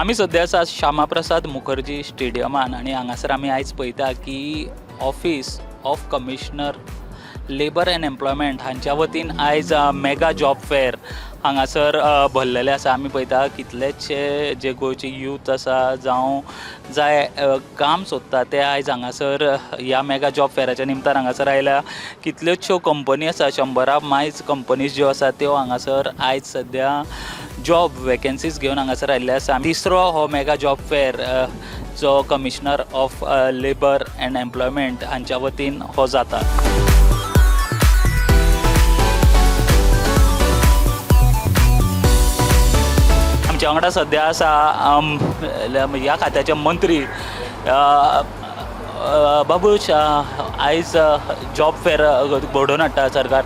आमी सद्या आसा श्यामाप्रसाद मुखर्जी स्टेडियमान आनी हांगासर आमी आयज पळयता की office of commissioner labour end employment हांच्या वतीन आयज मेगा जॉब फेर हांगासर भरलेले आसा. आमी पळयता कितलेशे जे गोंयचे यूथ आसा जावं जाय काम सोदता ते आयज हांगासर ह्या मेगा जॉब फेराच्या निमतान हांगासर आयल्या. कितल्योश्यो कंपनी आसा, 100 मायज कंपनीज ज्यो आसा त्यो हांगासर आयज सद्या जॉब वेकन्सीज घेवन हांगासर आयिल्ले आसा. तिसरो हो मेगा जॉब फेर जो commissioner of labour end employment हांच्या वतीन हो जाता. आमच्या वांगडा सद्या आसा ह्या खात्याचे मंत्री बाबूश. आयज जॉब फेर घडोवन हाडटा सरकार.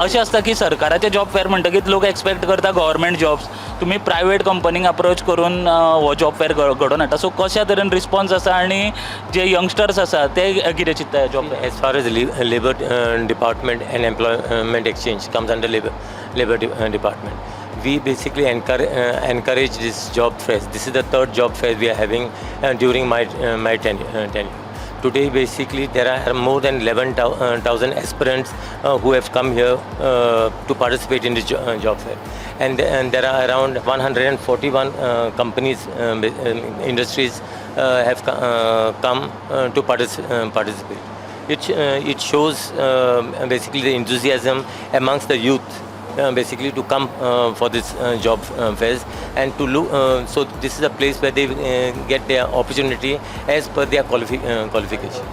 अशें आसता की सरकाराचे जॉब फेर म्हणटकीच लोक एक्सपेक्ट करता गव्हर्मेंट जॉब्स. तुमी प्रायवेट कंपनीक अप्रोच करून हो जॉब फेर घडोवन हाडटा. सो कशा तरेन रिस्पॉन्स आसा आनी जे यंगस्टर्स आसा ते कितें चिंतता जॉब फेर? As far as labor department and employment exchange comes under labor department, we basically encourage this job fair. This is the third job fair we are having during my tenure. Today, basically, there are more than 11,000 aspirants who have come here to participate in this job fair. And there are around 141 companies, industries have come to participate. It shows basically the enthusiasm amongst the youth. Basically to come for this job fairs and to look, so this is a place where they get their opportunity as per their qualification.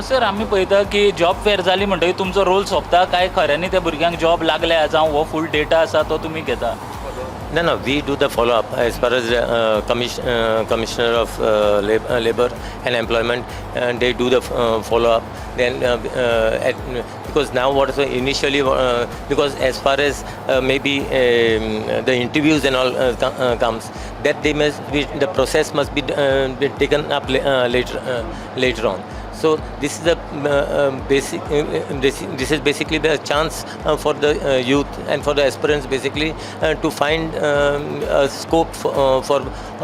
Sir, आमी पळयता की job फेर जाली म्हणटकीर तुमचो role सोंपता काय खऱ्यांनी त्या भुरग्यांक जॉब लागल्या जावं हो फूल डेटा आसा तो तुमी घेता? No, we do the follow-up as far as Commissioner of Labor and Employment, and they do the follow-up. Then, because now what is initially, because as far as maybe the interviews and all comes, that the process must be taken up later on. So this is this is basically the chance for the youth and for the aspirants basically to find a scope for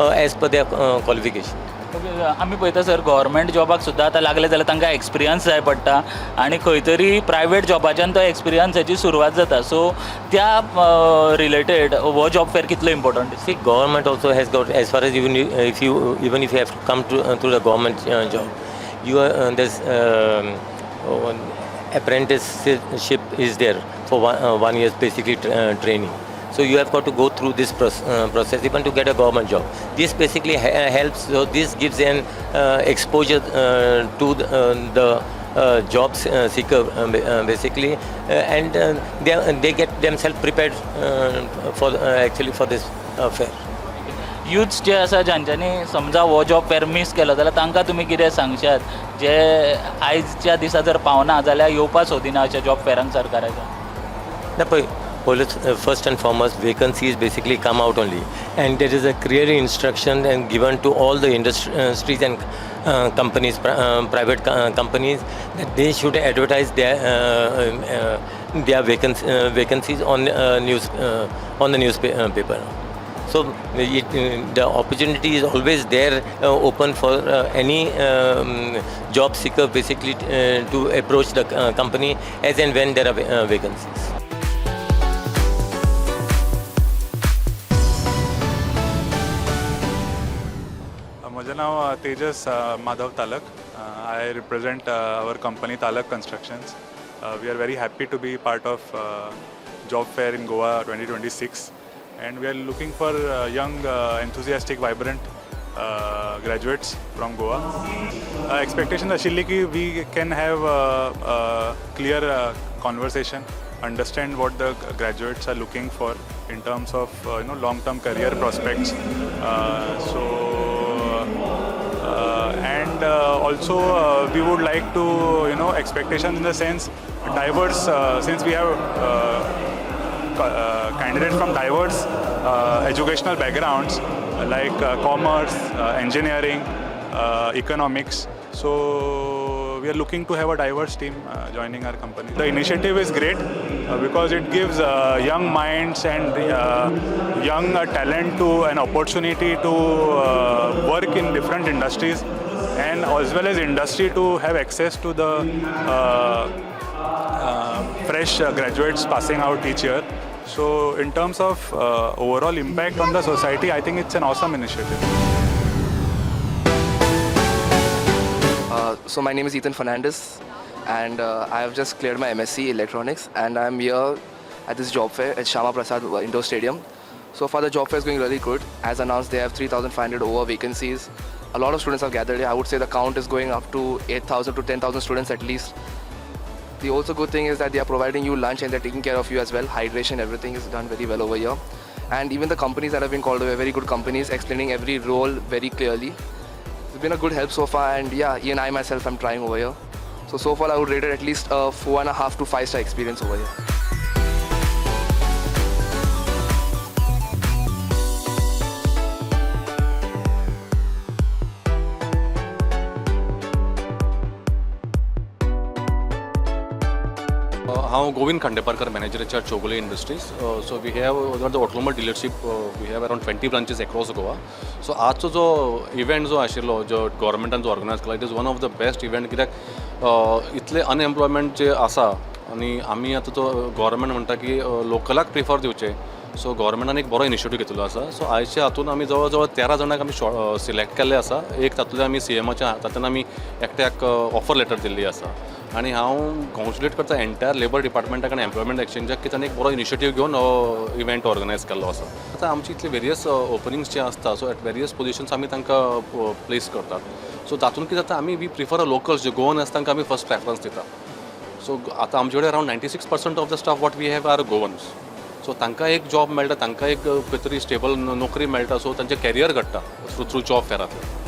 as per their qualification. आमी पळयता sir, government जॉबाक सुद्दां आतां लागले जाल्यार तांकां experience जाय पडटा आनी खंय तरी प्रायवेट जॉबाच्यान तो एक्सपिरियन्साची सुरवात जाता. सो त्या रिलेटेड हो जॉब फेर कितलो important? See, government also has got, as far as even if you have come to the government job, you are there's apprenticeship is there for 1 year's basically training. So you have got to go through this process even to get a government job. This basically helps. So this gives an exposure to the job seeker basically, and they get themselves prepared for actually for this fair. Youths जे आसा ज्यांच्यांनी समजा हो job फेर miss केलो जाल्यार तांकां तुमी कितें सांगशात जे आयजच्या दिसा जर पावना जाल्यार येवपा सोदिना अशा जॉब फेरांक सरकाराच्या? First and foremost, vacancies basically come out only, and there is a clear instruction and given to all the industries and companies, private companies, that they should advertise their vacancies on the newspaper. So the opportunity is always there, open for any job seeker basically to approach the company as and when there are vacancies. माझं नाव तेजस माधव तालक. I represent our company Talak Constructions. We are very happy to be part of Job Fair in Goa 2026. And we are looking for young, enthusiastic, vibrant graduates from Goa. Expectation आशिल्ली की we can have a clear conversation, understand what the graduates are looking for in terms of long-term career prospects. And also we would like to expectation in the sense diverse, since we have candidates from diverse educational backgrounds like commerce, engineering, economics. So we are looking to have a diverse team joining our company. The initiative is great because it gives young minds and young talent to an opportunity to work in different industries, and as well as industry to have access to the fresh graduates passing out each year. So in terms of overall impact on the society, I think it's an awesome initiative. So my name is Ethan Fernandez, and I have just cleared my MSc Electronics, and I'm here at this job fair at Shyama Prasad Indoor Stadium. So far the job fair is going really good. As announced, they have 3,500 over vacancies. A lot of students have gathered here. I would say the count is going up to 8,000 to 10,000 students at least. The also good thing is that they are providing you lunch and they're taking care of you as well. Hydration, everything is done very well over here. And even the companies that have been called were very good companies, explaining every role very clearly. It's been a good help so far, and yeah, even I myself am trying over here. So far I would rate it at least a 4.5 to 5 star experience over here. हांव Govind Khandeparkar, manager HR Chowgule industries. So we have the automobile dealership, we have around 20 branches across Goa. So आजचो जो event जो आशिल्लो, जो गव्हर्मेंटान जो organise केला, it is one of the best event. कित्याक इतले अनएम्प्लॉयमेंट जे आसा आनी आमी आतां तो गव्हर्मेंट म्हणटा की लोकलाक प्रिफर दिवचे. सो गव्हर्मेंटान एक बरो इनिशिएटीव घेतलो आसा. सो आयच्या हातून आमी जवळ जवळ 13 जाणांक आमी सिलेक्ट केल्ले आसा. एक तातूंतले आमी CMच्या तातूंत आमी एकट्याक ऑफर लेटर दिल्ली आसा. आनी हांव कॉंग्रेच्युलेट करता एंटायर लेबर डिपार्टमेंटाक आनी एम्प्लॉयमेंट एक्सचेंजाक की ताणें एक बरो इनिशिएटीव घेवन इव्हेंट ऑर्गनायज केल्लो आसा. आतां आमची इतले वेरियस ओपनिंग्स जे आसता, सो एट वेरियस पोजिशन्स आमी तांकां प्लेस करतात. सो तातूंत कितें जाता, आमी वी प्रिफर अ लोकल्स जे गोवन आसता तांकां आमी फर्स्ट प्रेफरन्स दिता. सो आतां आमचे कडेन around 96% of the staff what we have are Goans. So तांकां एक जॉब मेळटा, तांकां एक खंय तरी स्टेबल नोकरी मेळटा. सो तांचें कॅरियर घडटा थ्रू जॉब फेरांतल्यान.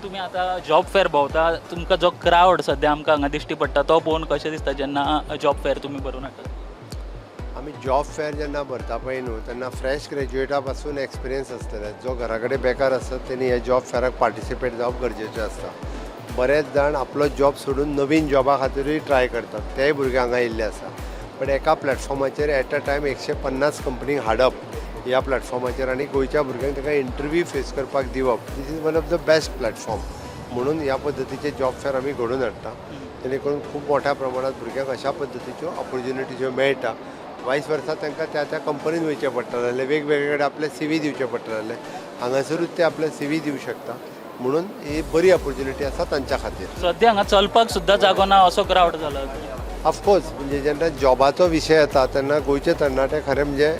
तुम्ही आता जॉब फेअर भोंवता, तुमकां जो क्रावड सद्या आमकां हांगा दिश्टी पडटा तो पळोवन कशें दिसता जेन्ना जॉब फेअर तुमी भरून हाडटा? आमी जॉब फेअर जेन्ना भरता पळय न्हू, तेन्ना फ्रेश ग्रॅज्युएटा पासून एक्सपिरियन्स आसतले. जो घरा कडेन बेकार आसता तेणी हे जॉब फेअराक पार्टिसिपेट जावप गरजेचें आसता. बरेच जाण आपलो जॉब सोडून नवीन जॉबा खातीरूय ट्राय करतात, तेय भुरगे हांगा येयल्ले आसा. बट एका प्लॅटफॉर्माचेर एट अ टायम 150 कंपनीक हाडप ह्या प्लॅटफॉर्माचेर आनी गोंयच्या भुरग्यांक ताका इंटरव्यू फेस करपाक दिवप, this is one of the best platform. म्हणून ह्या पद्दतीचे जॉब फेअर आमी घडोवन हाडटा, जेणे करून खूब मोठ्या प्रमाणात भुरग्यांक अशा पद्दतीच्यो ऑपॉर्च्युनिटी ज्यो मेळटा. वायस वर्सा तांकां त्या कंपनीन वयचें पडटलें, वेगवेगळे कडेन आपले CV दिवचे पडटले. हांगासरूच ते आपले CV दिवं शकता. म्हणून ही बरी ऑपॉर्च्युनिटी आसा तांच्या खातीर. सद्या हांगा चलपाक सुद्दां जागो ना असो क्रावड जाला. ऑफकोर्स म्हणजे जेन्ना जॉबाचो विशय येता तेन्ना गोंयचे तरणाटे खरें म्हणजे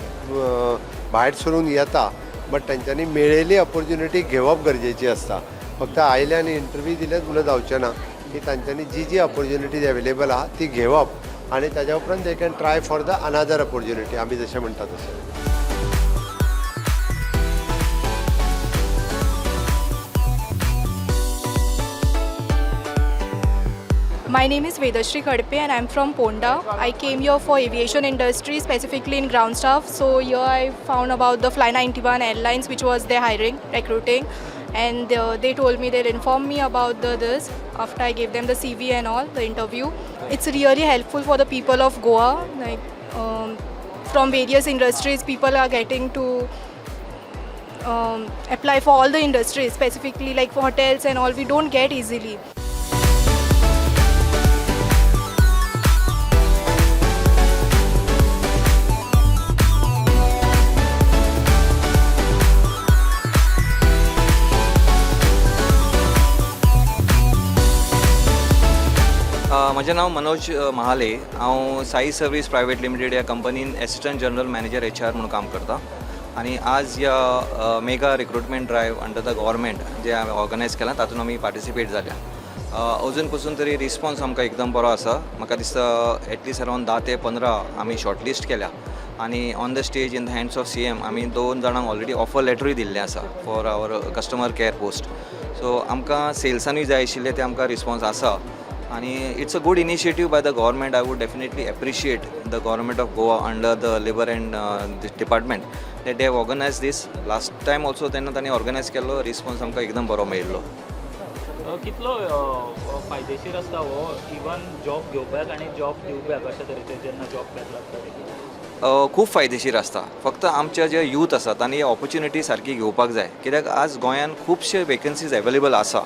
भायर सरून येता, बट तांच्यांनी मेळिल्ली ऑपॉर्च्युनिटी घेवप गरजेची आसता. फक्त आयले आनी इंटरव्यू दिलेच म्हणून जावचें ना. की तांच्यांनी जी ऑपॉर्च्युनिटीज अवेलेबल आहा ती घेवप आनी ताज्या उपरांत they can try for the another opportunity, आमी जशें म्हणटा तशें. My name is Vedashri Khadpe and I'm from Ponda. I came here for aviation industry, specifically in ground staff. So here I found about the Fly 91 Airlines, which was their hiring, recruiting, and they told me, they'll inform me about this after I gave them the CV and all, the interview. It's really helpful for the people of Goa. Like from various industries, people are getting to apply for all the industries, specifically like for hotels and all. We don't get easily. म्हजें नांव मनोज महाले. हांव Sai service private limited ह्या कंपनीन assistant general manager HR म्हणून काम करता. आनी आज ह्या mega recruitment drive under the government जे हांवें ऑर्गनायज केलां तातूंत आमी पार्टिसिपेट जाल्या. अजून पसून तरी रिस्पॉन्स आमकां एकदम बरो आसा. म्हाका दिसता एटलीस्ट अरावंड 10 ते 15 आमी शॉर्टलिस्ट केल्या आनी on the stage in the hands of CM आमी 2 जाणांक ऑलरेडी ऑफर लेटरूय दिल्लें आसा for our customer care post. So आमकां सेल्सानूय जाय आशिल्लें ते आमकां रिस्पॉन्स आसा आनी it's a good initiative by the government. I would definitely appreciate the government of Goa under the labour and department that they have organise this. Last time also तेन्ना तांणी ऑर्गनायज केल्लो, रिस्पॉन्स आमकां एकदम बरो मेळिल्लो. कितलो फायदेशीर आसता हो इवन जॉब घेवपाक आनी जॉब दिवपाक अशा तरेचे जेन्ना जॉब फेअर लागता? खूब फायदेशीर आसता. फक्त आमचे जे यूथ आसा तांणी ऑपॉर्च्युनिटी सारकी घेवपाक जाय, कित्याक आज गोंयान खुबशे वेकन्सीज अवेलेबल आसा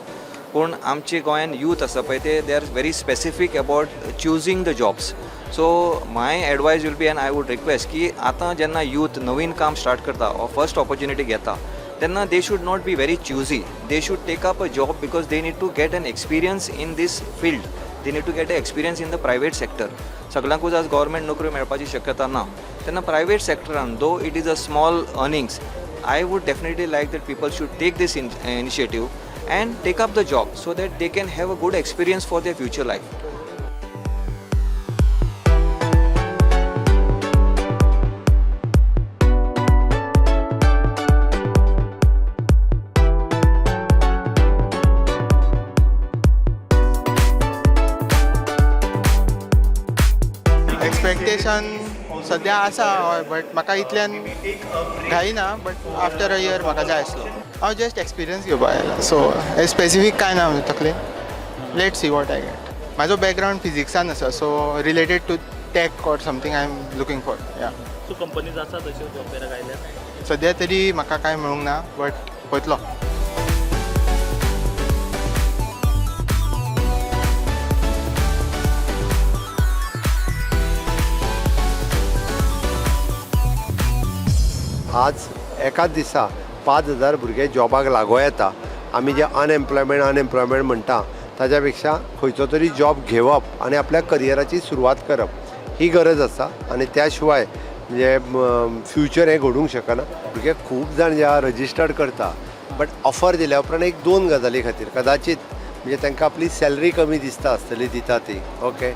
पूण आमचे गोंयान यूथ आसा पळय ते are very specific about choosing the jobs. So my advice will be and I would request की आतां जेन्ना यूथ नवीन काम स्टार्ट करता ऑर फर्स्ट ऑपॉर्च्युनिटी घेता तेन्ना they should not be very choosy. They should take up a job because they need to get an experience in this field. They need to get a experience in the private sector. सगळ्यांकूच आज government नोकरी मेळपाची शक्यता ना. तेन्ना private सेक्टरान दो it is a small earnings, I would definitely like that people should take this initiative and take up the job so that they can have a good experience for their future life. Expectation सद्या आसा हय, but म्हाका इतल्यान घायना. But after a year म्हाका जाय आसलो. हांव just experience घेवपाक आयला, सो हे स्पेसिफीक कांय ना तकलेन. Let see what I get. म्हाजो बॅकग्रावंड फिजिक्सान आसा, so related to tech or something I am looking for. Yeah so companies आसा तश्यो जॉब फेअराक आयल्यात? सद्या तरी म्हाका कांय मेळूंक ना, बट पयतलो. आज एकाच दिसा 5,000 भुरगे जॉबाक लागो येता. आमी जे अनएम्प्लॉयमेंट म्हणटा ताच्या पेक्षा खंयचो तरी जॉब घेवप आनी आपल्या करियराची सुरवात करप ही गरज आसा. आनी त्या शिवाय म्हणजे फ्युचर हें घडूंक शकना. भुरगे खूब जाण जे रजिस्टर्ड करता, बट ऑफर दिल्या उपरांत 1-2 गजाली खातीर कदाचित म्हणजे तांकां आपली सॅलरी कमी दिसता आसतली दिता ती, ओके,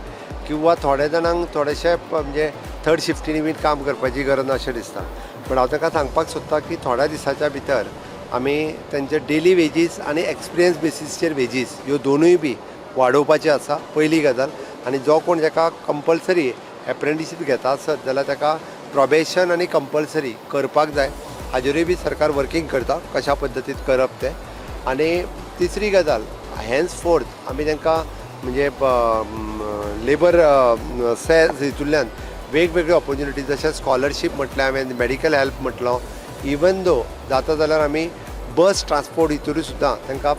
किंवा थोड्या जाणांक थोडेशे म्हणजे थर्ड शिफ्टींनी बीन काम करपाची गरज ना अशें दिसता. पण हांव ताका सांगपाक सोदता की थोड्या दिसाच्या भितर आमी तेंचे डेली वेजीस आनी एक्सपिरियन्स बेसिसचेर वेजीस ह्यो दोनूय बी वाडोवपाचे आसा पयली गजाल. आनी जो कोण जाका कंपल्सरी एप्रेंटिसीप घेता आसत जाल्यार ताका प्रोबेशन आनी कंपल्सरी करपाक जाय. हाजेरूय बी सरकार वर्कींग करता कशा पद्दतीन करप तें. आनी तिसरी गजाल हेन्स फोर्थ आमी तांकां म्हणजे लेबर हितूंतल्यान वेगवेगळे ऑपॉर्च्युनिटीज जशे स्कॉलरशीप म्हटलें हांवें, मेडिकल हेल्प म्हटलो, इवन दो जाता जाल्यार आमी बस ट्रान्सपोर्ट हितूरूय सुद्दां तांकां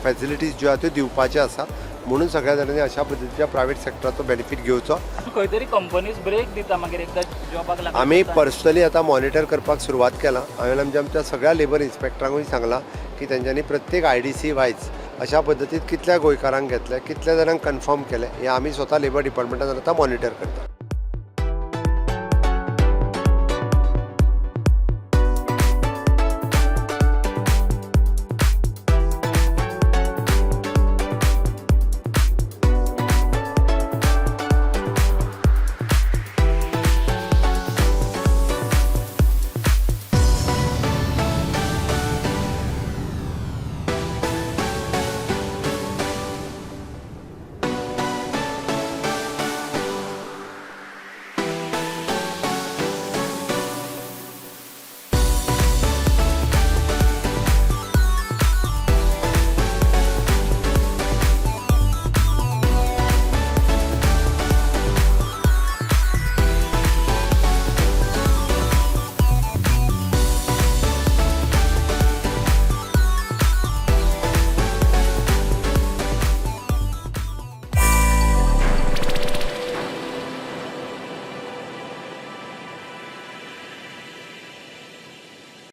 फॅसिलिटीज ज्यो आसा त्यो दिवपाचे आसा. म्हणून सगळ्या जाणांनी अशा पद्दतीच्या प्रायवेट सेक्टराचो बेनिफीट घेवचो. खंय तरी कंपनीज ब्रेक दिता मागीर एकदा जॉबाक लागून? आमी पर्सनली आतां मॉनिटर करपाक सुरवात केला. हांवें आमच्या सगळ्या लेबर इन्स्पेक्टरांकूय सांगलां की तेंच्यांनी प्रत्येक IDC वायज अशा पद्दतीन कितल्या गोंयकारांक घेतले, कितल्या जाणांक कन्फर्म केले, हें आमी स्वता लेबर डिपार्टमेंटान आतां मॉनिटर करता.